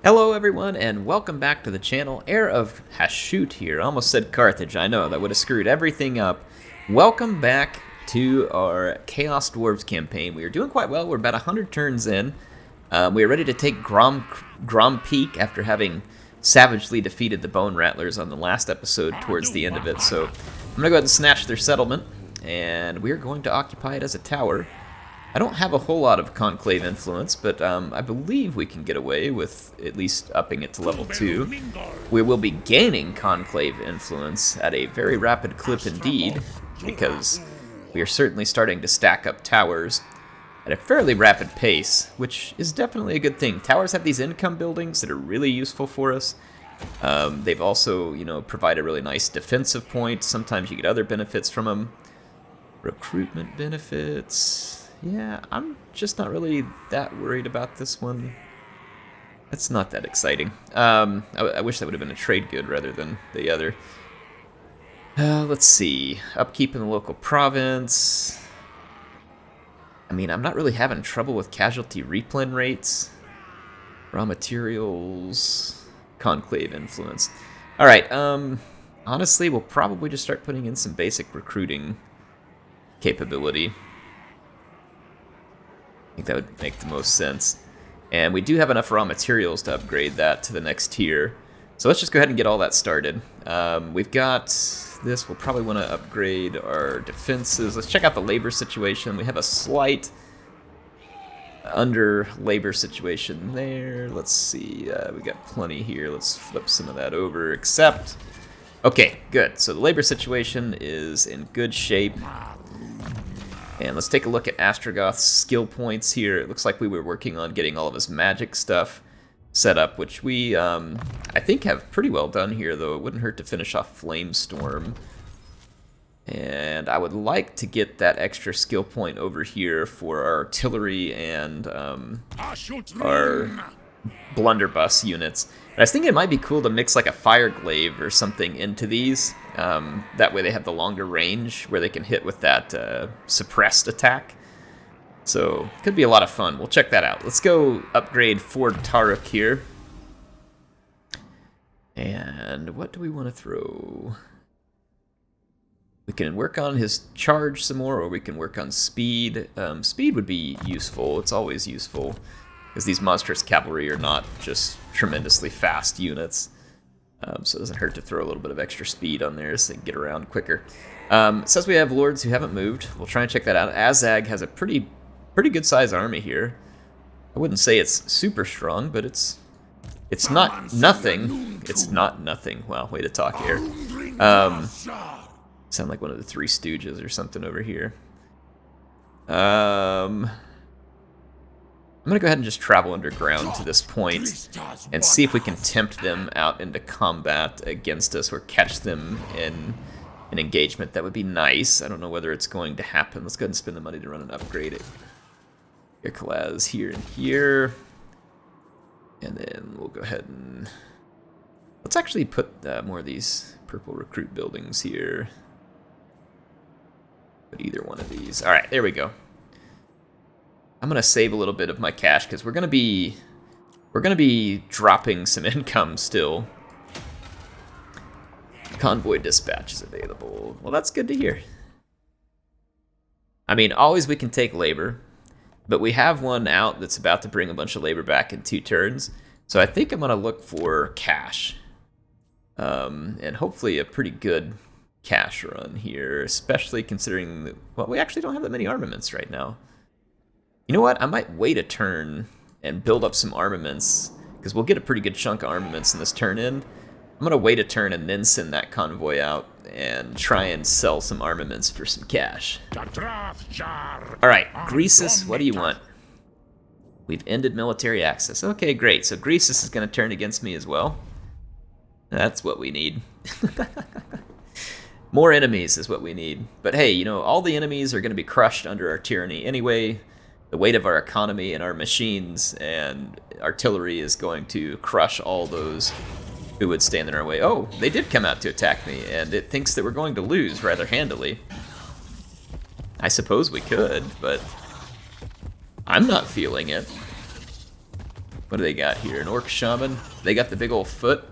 Hello everyone and welcome back to the channel. HeirofCarthage here. I almost said Carthage, I know, that would have screwed everything up. Welcome back to our Chaos Dwarves campaign. We are doing quite well. We're about 100 turns in. We are ready to take Grom Peak after having savagely defeated the Bone Rattlers on the last episode towards the end of it. So I'm going to go ahead and snatch their settlement, and we're going to occupy it as a tower. I don't have a whole lot of Conclave influence, but I believe we can get away with at least upping it to level 2. We will be gaining Conclave influence at a very rapid clip indeed, because we are certainly starting to stack up towers at a fairly rapid pace, which is definitely a good thing. Towers have these income buildings that are really useful for us. They've also, provide a really nice defensive point. Sometimes you get other benefits from them. Recruitment benefits. Yeah, I'm just not really that worried about this one. That's not that exciting. I wish that would have been a trade good rather than the other. Let's see. Upkeep in the local province. I mean, I'm not really having trouble with casualty replen rates. Raw materials. Conclave influence. Alright, honestly, we'll probably just start putting in some basic recruiting capability. I think that would make the most sense. And we do have enough raw materials to upgrade that to the next tier. So let's just go ahead and get all that started. We've got this. We'll probably want to upgrade our defenses. Let's check out the labor situation. We have a slight under labor situation there. Let's see. We got plenty here. Let's flip some of that over. Except, okay, good. So the labor situation is in good shape. And let's take a look at Astragoth's skill points here. It looks like we were working on getting all of his magic stuff set up, which we, I think, have pretty well done here, though. It wouldn't hurt to finish off Flamestorm. And I would like to get that extra skill point over here for our artillery and our blunderbuss units. And I was thinking it might be cool to mix like a fire glaive or something into these. That way they have the longer range where they can hit with that suppressed attack. So, could be a lot of fun. We'll check that out. Let's go upgrade Ford Taruk here. And what do we want to throw? We can work on his charge some more, or we can work on speed. Speed would be useful. It's always useful, because these monstrous cavalry are not just tremendously fast units. So it doesn't hurt to throw a little bit of extra speed on there so they can get around quicker. It says we have lords who haven't moved. We'll try and check that out. Azhag has a pretty good size army here. I wouldn't say it's super strong, but it's not nothing. It's not nothing. Wow, way to talk here. Sound like one of the Three Stooges or something over here. I'm going to go ahead and just travel underground to this point and see if we can tempt them out into combat against us or catch them in an engagement. That would be nice. I don't know whether it's going to happen. Let's go ahead and spend the money to run and upgrade it. Irkalaz here and here. And then we'll go ahead and... let's actually put more of these purple recruit buildings here. Put either one of these. All right, there we go. I'm gonna save a little bit of my cash because we're gonna be dropping some income still. Convoy dispatch is available. Well, that's good to hear. I mean, always we can take labor, but we have one out that's about to bring a bunch of labor back in 2 turns. So I think I'm gonna look for cash, and hopefully a pretty good cash run here, especially considering that, well, we actually don't have that many armaments right now. You know what? I might wait a turn and build up some armaments, because we'll get a pretty good chunk of armaments in this turn end. I'm going to wait a turn and then send that convoy out and try and sell some armaments for some cash. Alright, Greasus, what do you want? We've ended military access. Okay, great. So Greasus is going to turn against me as well. That's what we need. More enemies is what we need. But hey, all the enemies are going to be crushed under our tyranny anyway. The weight of our economy and our machines and artillery is going to crush all those who would stand in our way. Oh, they did come out to attack me, and it thinks that we're going to lose rather handily. I suppose we could, but I'm not feeling it. What do they got here? An orc shaman? They got the big old foot?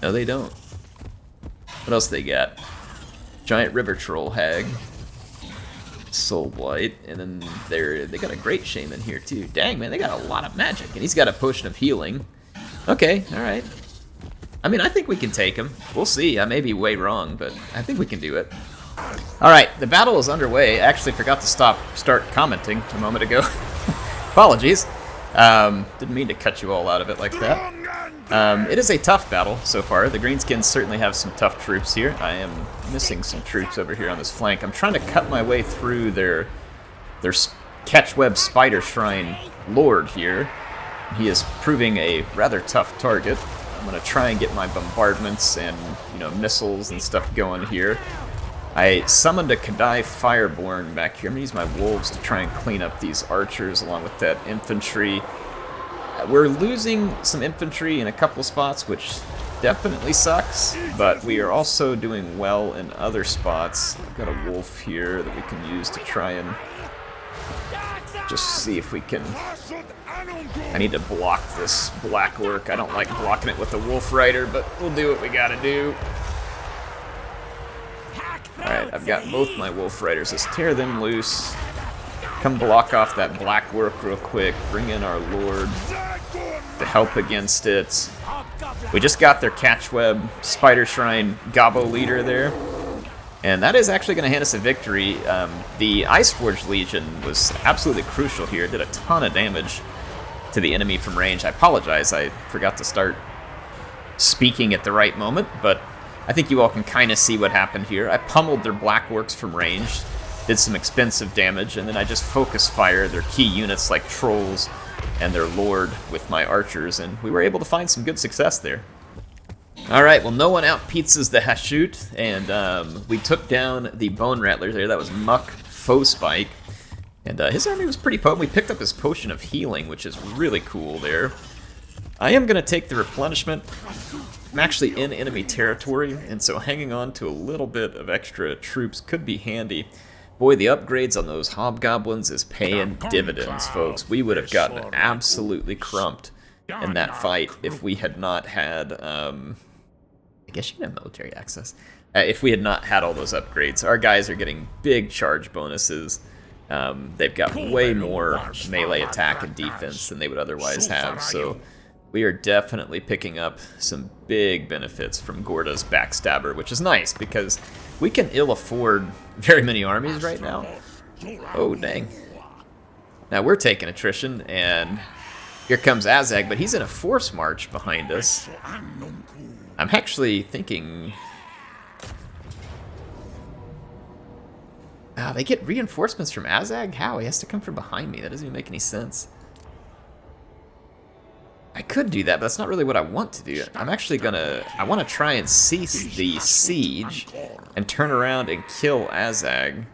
No, they don't. What else they got? Giant river troll hag. Soul blight, and then they got a great shaman here too. Dang, man, they got a lot of magic, and he's got a potion of healing. Okay, all right. I mean, I think we can take him. We'll see. I may be way wrong, but I think we can do it. All right, the battle is underway. I actually forgot to start commenting a moment ago. Apologies. Didn't mean to cut you all out of it like that. It is a tough battle so far. The Greenskins certainly have some tough troops here. I am missing some troops over here on this flank. I'm trying to cut my way through their Catchweb Spider Shrine Lord here. He is proving a rather tough target. I'm going to try and get my bombardments and, you know, missiles and stuff going here. I summoned a Kadai Fireborn back here. I'm going to use my wolves to try and clean up these archers along with that infantry. We're losing some infantry in a couple spots, which definitely sucks, but we are also doing well in other spots. I've got a wolf here that we can use to try and just see if we can... I need to block this black orc. I don't like blocking it with the wolf rider, but we'll do what we gotta do. Alright, I've got both my wolf riders. Let's tear them loose. Come block off that black orc real quick. Bring in our lord to help against it. We just got their Catchweb Spider Shrine Gobbo leader there. And that is actually going to hand us a victory. The Iceforge Legion was absolutely crucial here. It did a ton of damage to the enemy from range. I apologize, I forgot to start speaking at the right moment, but I think you all can kind of see what happened here. I pummeled their black orcs from range, did some expensive damage, and then I just focus fire their key units like trolls and their lord with my archers, and we were able to find some good success there. Alright, well, no one out-pizzas the Hashut, and we took down the Bone Rattlers there. That was Muck Foespike, and his army was pretty potent. We picked up his potion of healing, which is really cool there. I am going to take the replenishment. I'm actually in enemy territory, and so hanging on to a little bit of extra troops could be handy. Boy, the upgrades on those hobgoblins is paying dividends, folks. We would have gotten absolutely crumped in that fight if we had not had, I guess you can have military access. If we had not had all those upgrades. Our guys are getting big charge bonuses. They've got way more melee attack and defense than they would otherwise have, so we are definitely picking up some big benefits from Gorda's Backstabber, which is nice because we can ill afford very many armies right now. Oh, dang. Now we're taking attrition, and here comes Azhag, but he's in a force march behind us. I'm actually thinking... they get reinforcements from Azhag? How? He has to come from behind me. That doesn't even make any sense. I could do that, but that's not really what I want to do. I'm actually gonna... I want to try and cease the siege and turn around and kill Azhag.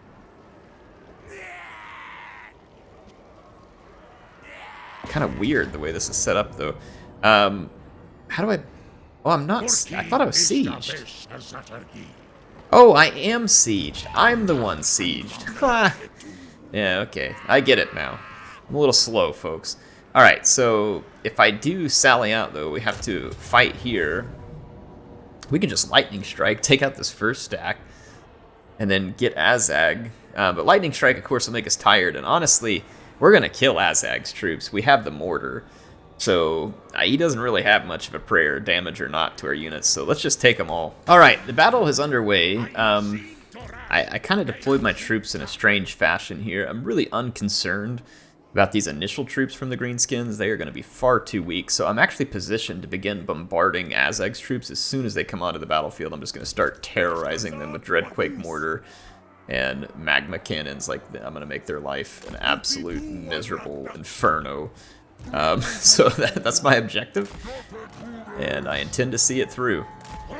Kind of weird the way this is set up, though. How do I... Oh, I'm not... I thought I was sieged. Oh, I am sieged. I'm the one sieged. Yeah, okay. I get it now. I'm a little slow, folks. Alright, so if I do sally out, though, we have to fight here. We can just Lightning Strike, take out this first stack, and then get Azhag. But Lightning Strike, of course, will make us tired, and honestly, we're going to kill Azhag's troops. We have the mortar, so he doesn't really have much of a prayer, damage or not, to our units, so let's just take them all. Alright, the battle is underway. I kind of deployed my troops in a strange fashion here. I'm really unconcerned about these initial troops from the Greenskins. They are going to be far too weak, so I'm actually positioned to begin bombarding Azhag's troops as soon as they come onto the battlefield. I'm just going to start terrorizing them with Dreadquake Mortar and Magma Cannons. Like, I'm going to make their life an absolute miserable inferno. So that's my objective, and I intend to see it through.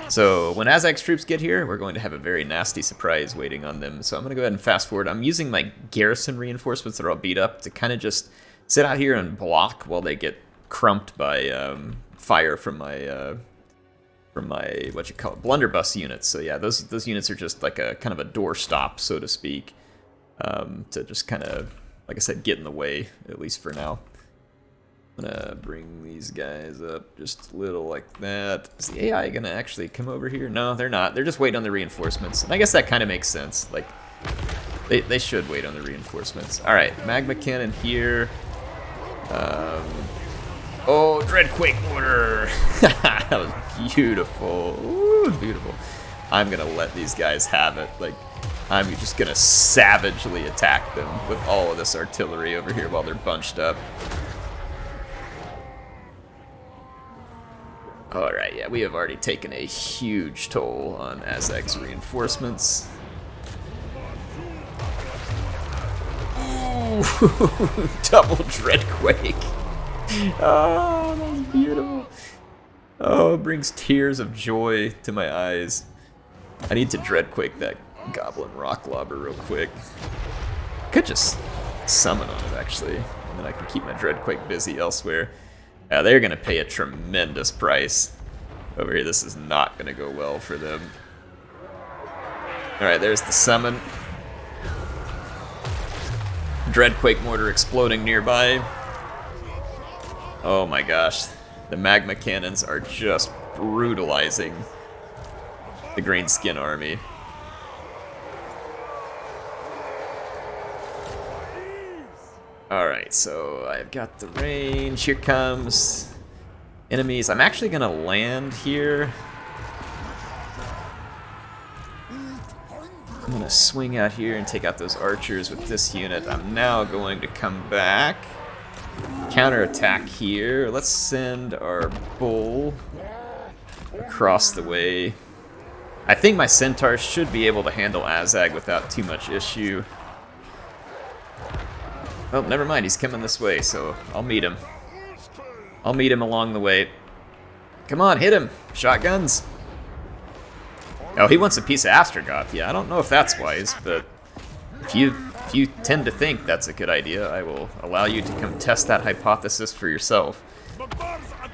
So when Azhag's troops get here, we're going to have a very nasty surprise waiting on them. So I'm going to go ahead and fast forward. I'm using my garrison reinforcements that are all beat up to kind of just sit out here and block while they get crumped by fire from my what you call it, blunderbuss units. So yeah, those units are just like a kind of a doorstop, so to speak, to just kind of, like I said, get in the way, at least for now. I'm gonna bring these guys up just a little like that. Is the AI gonna actually come over here? No, they're not. They're just waiting on the reinforcements. And I guess that kind of makes sense. Like, they should wait on the reinforcements. Alright, magma cannon here. Oh, Dreadquake mortar! That was beautiful. Ooh, beautiful. I'm gonna let these guys have it. Like, I'm just gonna savagely attack them with all of this artillery over here while they're bunched up. Alright, yeah, we have already taken a huge toll on Azhag's reinforcements. Ooh, double Dreadquake. Oh, that was beautiful. Oh, it brings tears of joy to my eyes. I need to Dreadquake that Goblin Rock Lobber real quick. Could just summon on it, actually, and then I can keep my Dreadquake busy elsewhere. They're going to pay a tremendous price over here. This is not going to go well for them. Alright, there's the summon. Dreadquake mortar exploding nearby. Oh my gosh. The magma cannons are just brutalizing the Greenskin army. Alright, so I've got the range. Here comes enemies. I'm actually going to land here. I'm going to swing out here and take out those archers with this unit. I'm now going to come back. Counterattack here. Let's send our bull across the way. I think my centaurs should be able to handle Azhag without too much issue. Oh, never mind, he's coming this way, so I'll meet him. I'll meet him along the way. Come on, hit him! Shotguns! Oh, he wants a piece of Astragoth. Yeah, I don't know if that's wise, but if you tend to think that's a good idea, I will allow you to come test that hypothesis for yourself.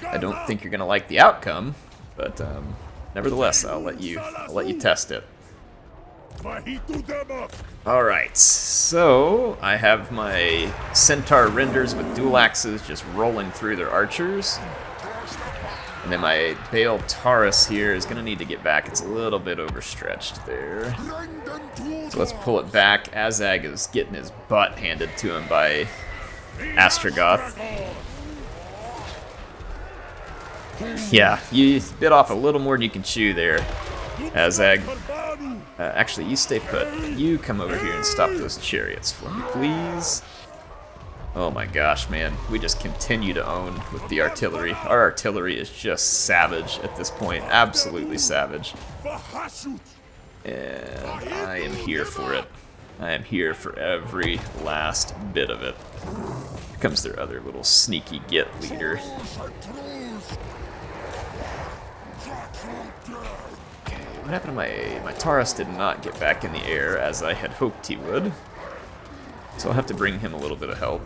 I don't think you're gonna like the outcome, but nevertheless, I'll let you test it. Alright, so I have my Centaur Renders with dual axes just rolling through their archers. And then my Bale Taurus here is going to need to get back. It's a little bit overstretched there. So let's pull it back. Azhag is getting his butt handed to him by Astragoth. Yeah, you bit off a little more than you can chew there, Azhag. Actually, you stay put. You come over here and stop those chariots for me, please. Oh my gosh, man. We just continue to own with the artillery. Our artillery is just savage at this point. Absolutely savage. And I am here for it. I am here for every last bit of it. Here comes their other little sneaky git leader. What happened to my Taurus did not get back in the air as I had hoped he would. So I'll have to bring him a little bit of help.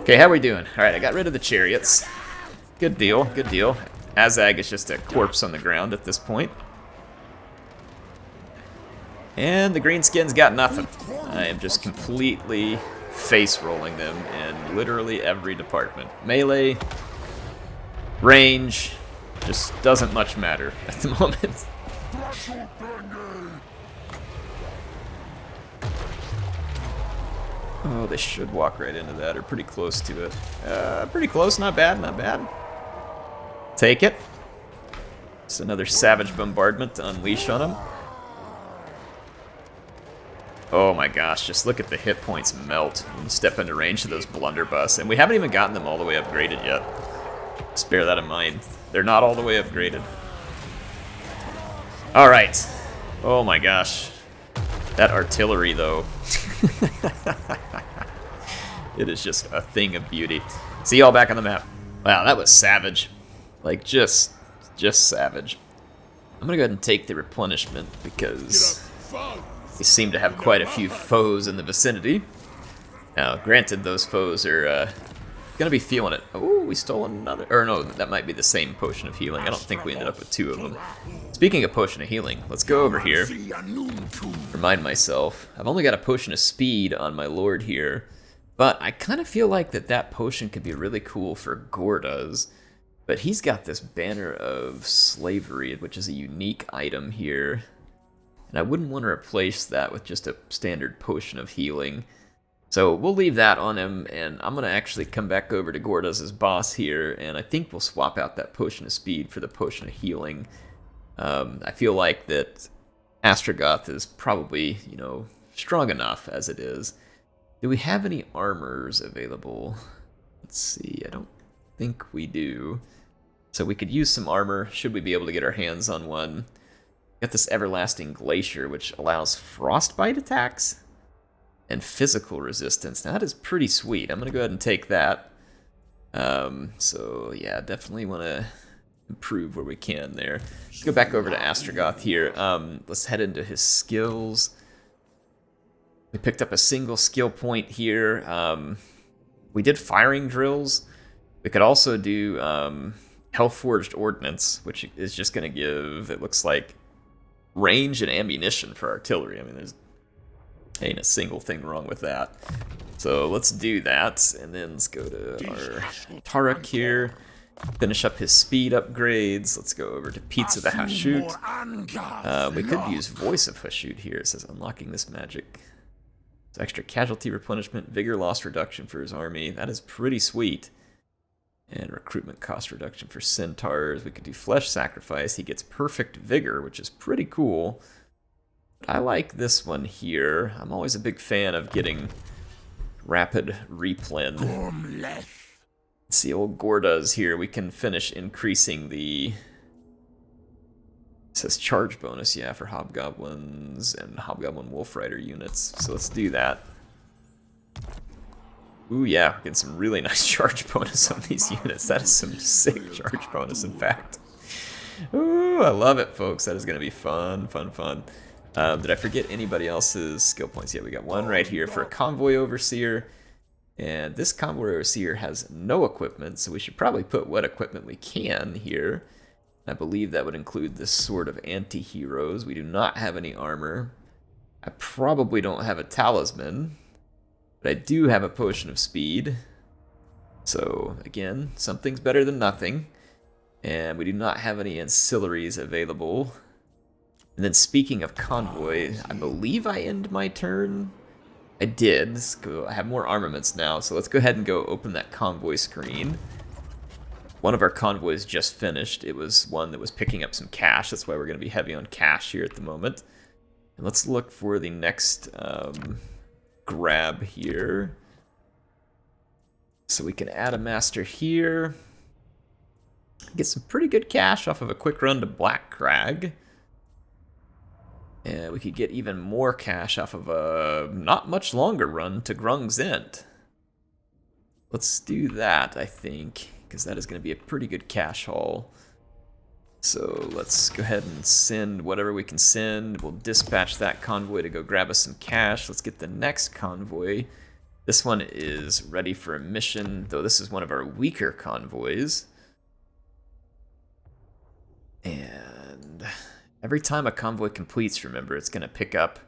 Okay, how are we doing? Alright, I got rid of the chariots. Good deal, good deal. Azhag is just a corpse on the ground at this point. And the Greenskins got nothing. I am just completely face-rolling them in literally every department. Melee, range, just doesn't much matter at the moment. Oh, they should walk right into that, or pretty close to it. Pretty close, not bad, not bad. Take it. It's another savage bombardment to unleash on them. Oh my gosh, just look at the hit points melt when you step into range of those blunderbuss. And we haven't even gotten them all the way upgraded yet. Just bear that in mind. They're not all the way upgraded. Alright. Oh my gosh. That artillery, though. It is just a thing of beauty. See y'all back on the map. Wow, that was savage. Like, just savage. I'm gonna go ahead and take the replenishment because we seem to have quite a few foes in the vicinity. Now, granted, those foes are gonna be feeling it. Oh, we stole another. Or no, that might be the same potion of healing. I don't think we ended up with two of them. Speaking of potion of healing, let's go over here. Remind myself, I've only got a potion of speed on my lord here. But I kind of feel like that potion could be really cool for Gordas. But he's got this Banner of Slavery, which is a unique item here. And I wouldn't want to replace that with just a standard Potion of Healing. So we'll leave that on him, and I'm going to actually come back over to Gordas' boss here, and I think we'll swap out that Potion of Speed for the Potion of Healing. I feel like that Astragoth is probably, you know, strong enough as it is. Do we have any armors available? Let's see, I don't think we do. So we could use some armor, should we be able to get our hands on one. Got this Everlasting Glacier, which allows frostbite attacks and physical resistance. Now that is pretty sweet. I'm going to go ahead and take that. So yeah, definitely want to improve where we can there. Let's go back over to Astragoth here. Let's head into his skills. We picked up a single skill point here. We did firing drills. We could also do Hellforged Ordnance, which is just going to give, it looks like, range and ammunition for artillery. I mean, there's ain't a single thing wrong with that. So let's do that, and then let's go to our Tarek here. Finish up his speed upgrades. Let's go over to Pizza the Hashut. We could use Voice of Hashut here. It says unlocking this magic. So extra casualty replenishment, vigor loss reduction for his army. That is pretty sweet. And recruitment cost reduction for centaurs. We could do flesh sacrifice. He gets perfect vigor, which is pretty cool. But I like this one here. I'm always a big fan of getting rapid replen. Let's see, old Gordas here. We can finish increasing the... It says charge bonus, yeah, for Hobgoblins and Hobgoblin Wolf Rider units. So let's do that. Ooh, yeah, we're getting some really nice charge bonus on these units. That is some sick charge bonus, in fact. Ooh, I love it, folks. That is going to be fun, fun, fun. Did I forget anybody else's skill points? Yeah, we got one right here for a Convoy Overseer. And this Convoy Overseer has no equipment, so we should probably put what equipment we can here. I believe that would include this Sword of Anti-Heroes. We do not have any armor. I probably don't have a Talisman. But I do have a Potion of Speed. So, again, something's better than nothing. And we do not have any ancillaries available. And then speaking of Convoy, I believe I end my turn. I did. Let's go. I have more armaments now, so let's go ahead and go open that Convoy screen. One of our convoys just finished. It was one that was picking up some cash. That's why we're going to be heavy on cash here at the moment. And let's look for the next... grab here. So we can add a master here. Get some pretty good cash off of a quick run to Black Crag. And we could get even more cash off of a not much longer run to Grung's End. Let's do that, I think, because that is going to be a pretty good cash haul. So let's go ahead and send whatever we can send. We'll dispatch that convoy to go grab us some cash. Let's get the next convoy. This one is ready for a mission, though this is one of our weaker convoys. And every time a convoy completes, remember, it's going to pick up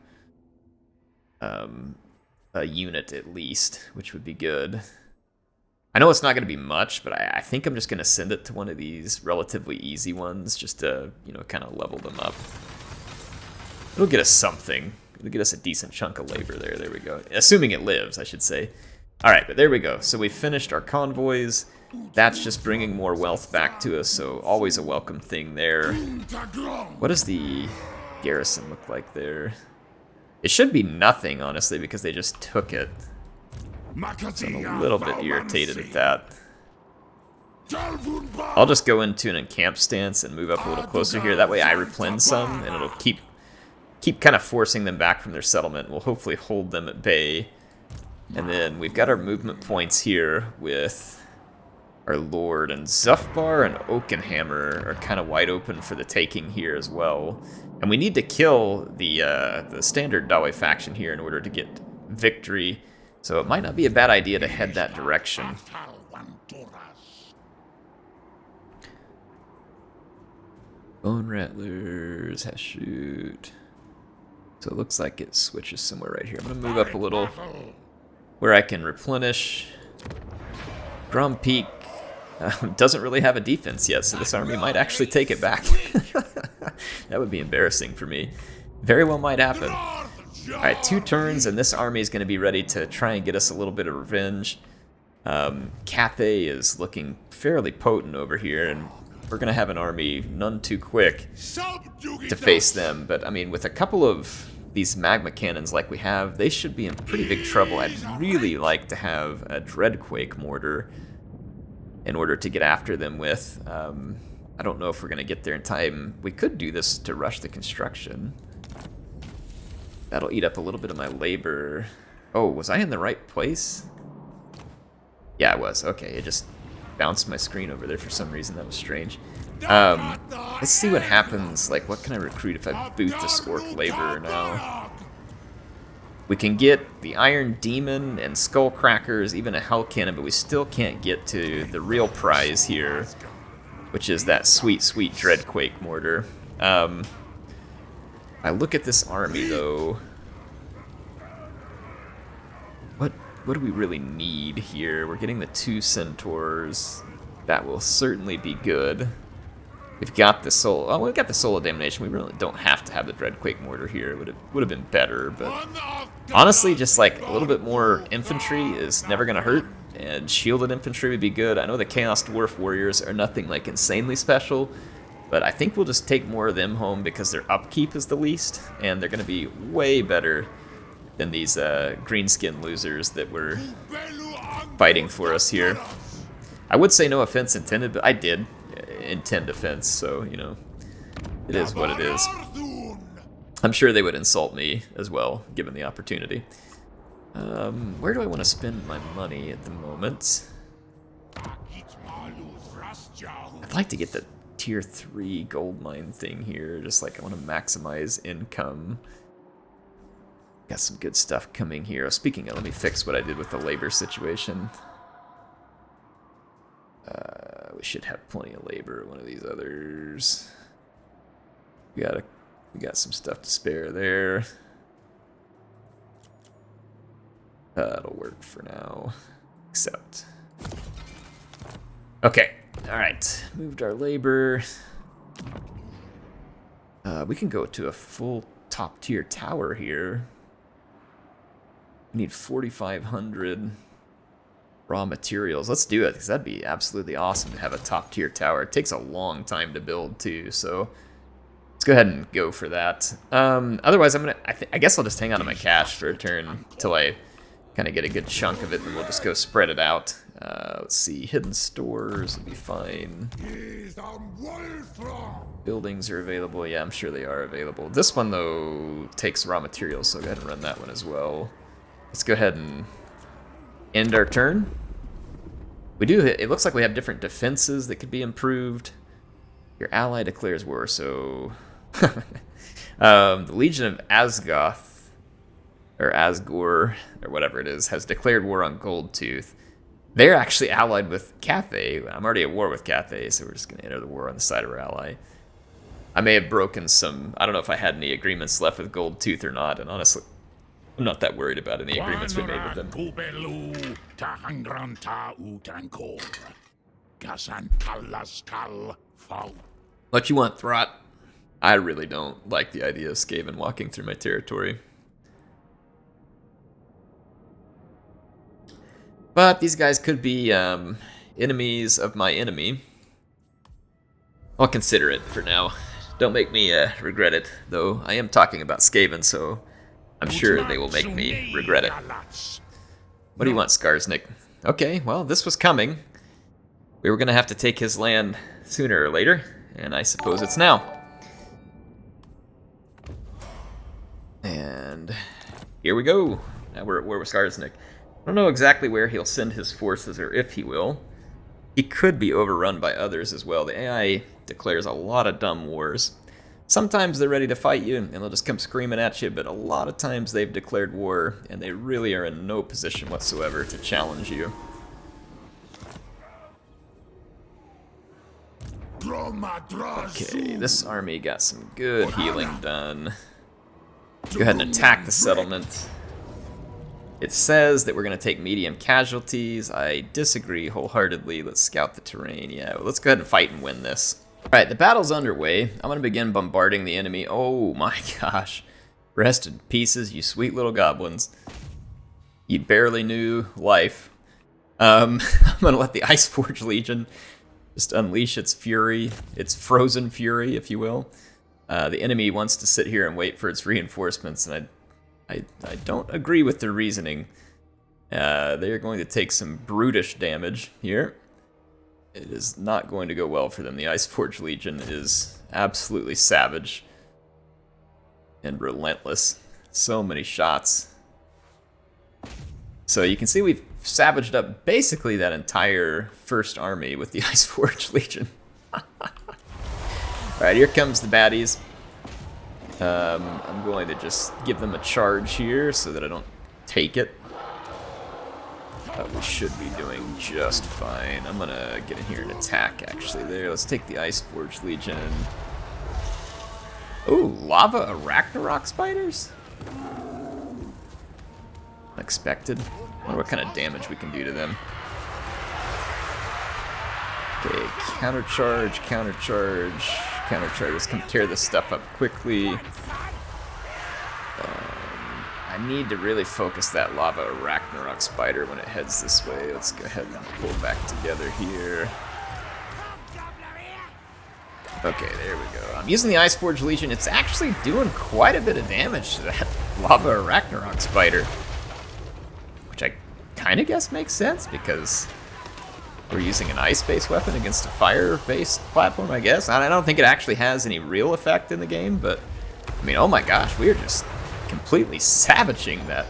a unit at least, which would be good. I know it's not going to be much, but I think I'm just going to send it to one of these relatively easy ones just to, you know, kind of level them up. It'll get us something. It'll get us a decent chunk of labor there. There we go. Assuming it lives, I should say. All right, but there we go. So we finished our convoys. That's just bringing more wealth back to us, so always a welcome thing there. What does the garrison look like there? It should be nothing, honestly, because they just took it. So I'm a little bit irritated at that. I'll just go into an encamp stance and move up a little closer here. That way I replenish some, and it'll keep kind of forcing them back from their settlement. We'll hopefully hold them at bay. And then we've got our movement points here with our Lord, and Zufbar and Oakenhammer are kind of wide open for the taking here as well. And we need to kill the standard Dawe faction here in order to get victory. So it might not be a bad idea to head that direction. Bone Rattlers, Hashut. So it looks like it switches somewhere right here. I'm going to move up a little. where I can replenish. Grom Peak doesn't really have a defense yet, so this army might actually take it back. That would be embarrassing for me. Very well might happen. Alright, 2 turns, and this army is going to be ready to try and get us a little bit of revenge. Cathay is looking fairly potent over here, and we're going to have an army none too quick to face them. But, I mean, with a couple of these magma cannons like we have, they should be in pretty big trouble. I'd really like to have a Dreadquake mortar in order to get after them with. I don't know if we're going to get there in time. We could do this to rush the construction. That'll eat up a little bit of my labor. Oh, was I in the right place? Yeah, I was. Okay, it just bounced my screen over there for some reason. That was strange. Let's see what happens. Like, what can I recruit if I boot this orc labor now? We can get the Iron Demon and Skull Crackers, even a Hell Cannon, but we still can't get to the real prize here, which is that sweet, sweet Dreadquake mortar. I look at this army, though. What do we really need here? We're getting the 2 Centaurs. That will certainly be good. We've got the Soul. Oh, we've got the Soul of Damnation. We really don't have to have the Dreadquake mortar here. It would have been better, but honestly, just like a little bit more infantry is never gonna hurt, and shielded infantry would be good. I know the Chaos Dwarf warriors are nothing like insanely special, but I think we'll just take more of them home because their upkeep is the least, and they're gonna be way better than these greenskin losers that were fighting for us here. I would say no offense intended, but I did intend offense, so, you know, it is what it is. I'm sure they would insult me as well, given the opportunity. Where do I want to spend my money at the moment? I'd like to get the tier 3 gold mine thing here, just like I want to maximize income. Got some good stuff coming here. Speaking of, let me fix what I did with the labor situation. We should have plenty of labor. One of these others. We got some stuff to spare there. That'll work for now. Except. Okay. All right. Moved our labor. We can go to a full top tier tower here. We need 4,500 raw materials. Let's do it, because that'd be absolutely awesome to have a top tier tower. It takes a long time to build too, so let's go ahead and go for that. Otherwise, I guess I'll just hang on to my cash for a turn until I kind of get a good chunk of it, and we'll just go spread it out. Let's see, hidden stores will be fine. Buildings are available. Yeah, I'm sure they are available. This one, though, takes raw materials, so go ahead and run that one as well. Let's go ahead and end our turn. We do. It looks like we have different defenses that could be improved. Your ally declares war, so the Legion of Azhag, or Asgore, or whatever it is, has declared war on Goldtooth. They're actually allied with Cathay. I'm already at war with Cathay, so we're just going to enter the war on the side of our ally. I may have broken some. I don't know if I had any agreements left with Goldtooth or not, and honestly, I'm not that worried about any agreements we made with them. What you want, Throt? I really don't like the idea of Skaven walking through my territory. But these guys could be enemies of my enemy. I'll consider it for now. Don't make me regret it, though. I am talking about Skaven, so I'm sure they will make me regret it. What do you want, Skarsnik? Okay, well, this was coming. We were going to have to take his land sooner or later, and I suppose it's now. And here we go. Now we're at war with Skarsnik. I don't know exactly where he'll send his forces, or if he will. He could be overrun by others as well. The AI declares a lot of dumb wars. Sometimes they're ready to fight you, and they'll just come screaming at you, but a lot of times they've declared war, and they really are in no position whatsoever to challenge you. Okay, this army got some good healing done. Go ahead and attack the settlement. It says that we're going to take medium casualties. I disagree wholeheartedly. Let's scout the terrain. Yeah, well, let's go ahead and fight and win this. Alright, the battle's underway. I'm going to begin bombarding the enemy. Oh my gosh. Rest in pieces, you sweet little goblins. You barely knew life. I'm going to let the Iceforge Legion just unleash its fury, its frozen fury, if you will. The enemy wants to sit here and wait for its reinforcements, and I don't agree with their reasoning. They're going to take some brutish damage here. It is not going to go well for them. The Iceforge Legion is absolutely savage and relentless. So many shots. So you can see we've savaged up basically that entire first army with the Iceforge Legion. Alright, here comes the baddies. I'm going to just give them a charge here so that I don't take it. But we should be doing just fine. I'm gonna get in here and attack actually there. Let's take the Iceforge Legion. Ooh, lava Arachnarok spiders? Unexpected. I wonder what kind of damage we can do to them. Okay, countercharge, countercharge, countercharge. Let's come tear this stuff up quickly. I need to really focus that lava Arachnarok spider when it heads this way. Let's go ahead and pull back together here. Okay, there we go. I'm using the Iceforge Legion. It's actually doing quite a bit of damage to that lava Arachnarok spider. Which I kind of guess makes sense because we're using an ice-based weapon against a fire-based platform, I guess. I don't think it actually has any real effect in the game, but I mean, oh my gosh, we are just completely savaging that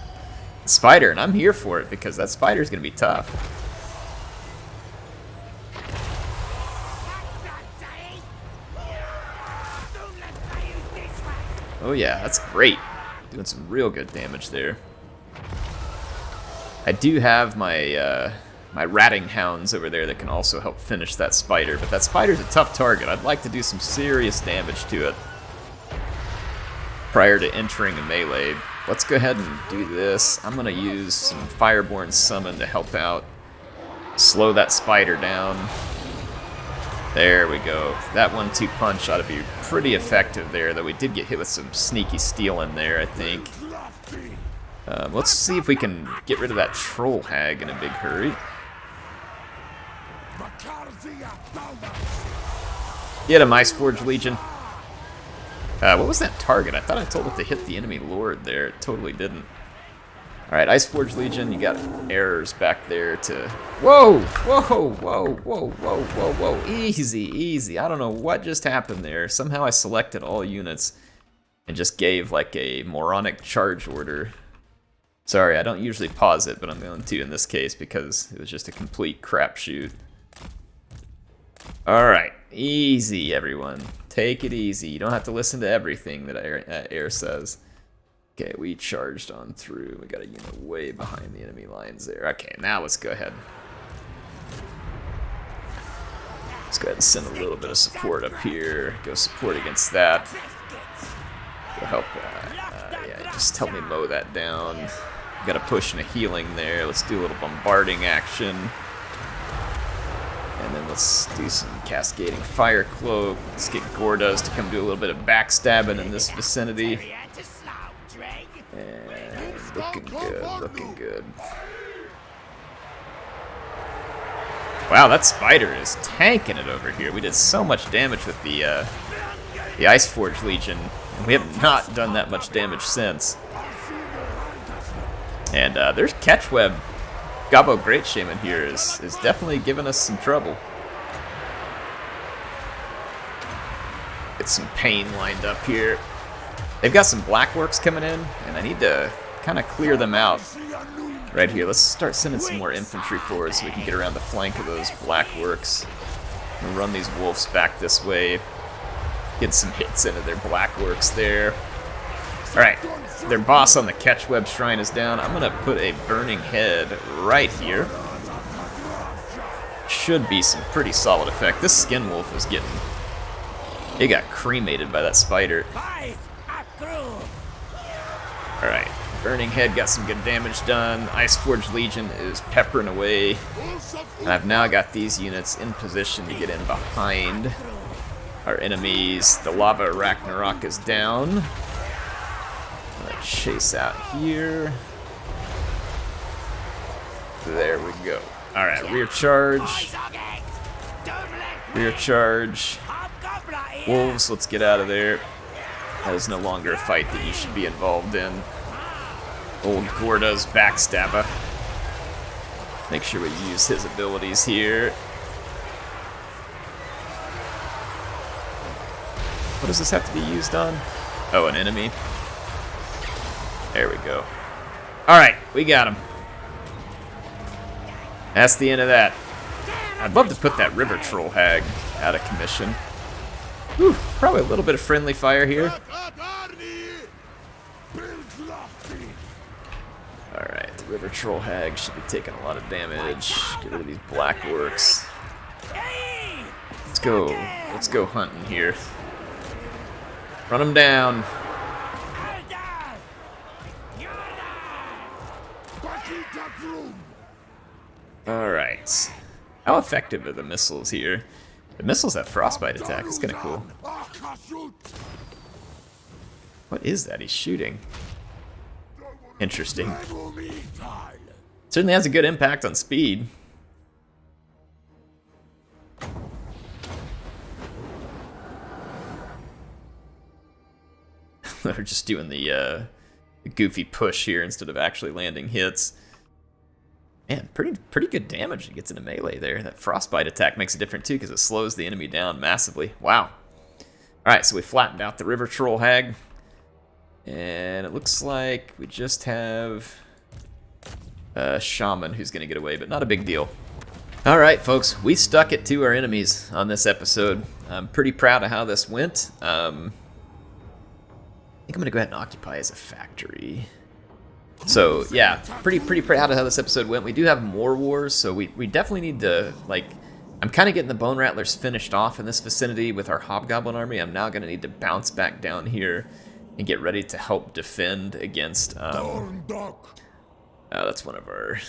spider, and I'm here for it because that spider's gonna be tough. Oh yeah, that's great. Doing some real good damage there. I do have my my ratting hounds over there that can also help finish that spider, but that spider's a tough target. I'd like to do some serious damage to it prior to entering a melee. Let's go ahead and do this. I'm going to use some Fireborn Summon to help out. Slow that spider down. There we go. That 1-2 punch ought to be pretty effective there, though we did get hit with some sneaky steel in there, I think. Let's see if we can get rid of that Troll Hag in a big hurry. Get him, Iceforge Legion. What was that target? I thought I told it to hit the enemy lord there. It totally didn't. Alright, Iceforge Legion, you got errors back there to... Whoa! Whoa! Whoa! Whoa! Whoa! Whoa! Whoa! Easy, easy. I don't know what just happened there. Somehow I selected all units and just gave like a moronic charge order. Sorry, I don't usually pause it, but I'm going to in this case because it was just a complete crapshoot. Alright, easy everyone. Take it easy. You don't have to listen to everything that Air says. Okay, we charged on through. We got a unit way behind the enemy lines there. Okay, now let's go ahead. Let's go ahead and send a little bit of support up here. Go support against that. Go help. Yeah, just help me mow that down. Got a push and a healing there. Let's do a little bombarding action. And then let's do some cascading fire cloak. Let's get Gordas to come do a little bit of backstabbing in this vicinity. And looking good, looking good. Wow, that spider is tanking it over here. We did so much damage with the Iceforge Legion, and we have not done that much damage since. And there's Catchweb. Gobbo Great Shaman here is definitely giving us some trouble. Get some pain lined up here. They've got some Blackworks coming in, and I need to kind of clear them out right here. Let's start sending some more infantry forward so we can get around the flank of those Blackworks and run these wolves back this way. Get some hits into their Blackworks there. Alright, their boss on the Catchweb Shrine is down. I'm going to put a Burning Head right here. Should be some pretty solid effect. This Skin Wolf was getting... It got cremated by that spider. Alright, Burning Head got some good damage done. Iceforge Legion is peppering away. And I've now got these units in position to get in behind our enemies. The Lava Ragnarok is down. Let's chase out here. There we go. Alright, rear charge. Rear charge. Wolves, let's get out of there. That is no longer a fight that you should be involved in. Old Gorda's backstabber. Make sure we use his abilities here. What does this have to be used on? Oh, an enemy. There we go. Alright, we got him. That's the end of that. I'd love to put that River Troll Hag out of commission. Whew, probably a little bit of friendly fire here. Alright, the River Troll Hag should be taking a lot of damage. Get rid of these black orcs. Let's go hunting here. Run them down. Alright. How effective are the missiles here? The missiles have frostbite attack. It's kind of cool. What is that he's shooting? Interesting. Certainly has a good impact on speed. They're just doing the goofy push here instead of actually landing hits. Man, pretty good damage it gets into melee there. That frostbite attack makes a difference too because it slows the enemy down massively. Wow. Alright, so we flattened out the River Troll Hag. And it looks like we just have a Shaman who's going to get away, but not a big deal. Alright, folks, we stuck it to our enemies on this episode. I'm pretty proud of how this went. I think I'm going to go ahead and occupy as a factory. So, yeah, pretty proud of how this episode went. We do have more wars, so we definitely need to, like, I'm kind of getting the Bone Rattlers finished off in this vicinity with our Hobgoblin army. I'm now going to need to bounce back down here and get ready to help defend against, that's one of our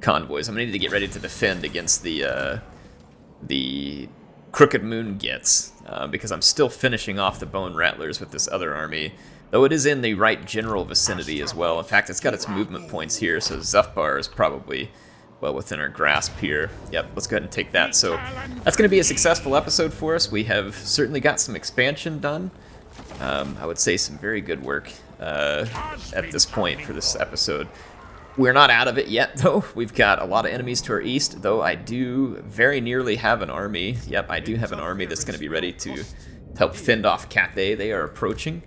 convoys. I'm going to need to get ready to defend against the Crooked Moon Gets, because I'm still finishing off the Bone Rattlers with this other army. Though it is in the right general vicinity as well. In fact, it's got its movement points here, so Zufbar is probably well within our grasp here. Yep, let's go ahead and take that. So that's going to be a successful episode for us. We have certainly got some expansion done. I would say some very good work at this point for this episode. We're not out of it yet, though. We've got a lot of enemies to our east, though I do very nearly have an army. Yep, I do have an army that's going to be ready to help fend off Cathay. They are approaching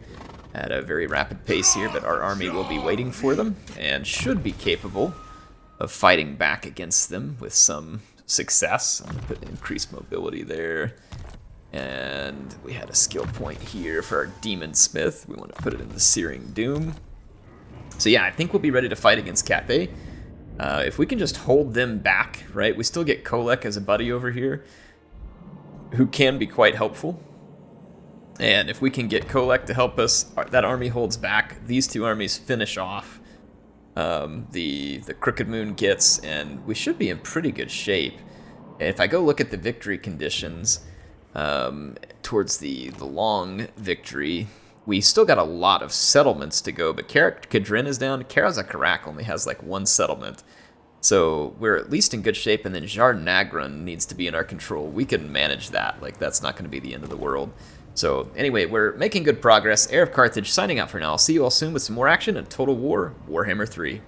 at a very rapid pace here, but our army will be waiting for them and should be capable of fighting back against them with some success. I'm going to put increased mobility there. And we had a skill point here for our Demon Smith. We want to put it in the Searing Doom. So yeah, I think we'll be ready to fight against Cathay. If we can just hold them back, right? We still get Kolek as a buddy over here, who can be quite helpful. And if we can get Kolek to help us, that army holds back. These two armies finish off the Crooked Moon Gets, and we should be in pretty good shape. And if I go look at the victory conditions towards the long victory, we still got a lot of settlements to go, but Kadrin is down. Karazakarak only has like one settlement. So we're at least in good shape, and then Jarnagran needs to be in our control. We can manage that. Like, that's not going to be the end of the world. So anyway, we're making good progress. HeirofCarthage signing out for now. I'll see you all soon with some more action in Total War Warhammer 3.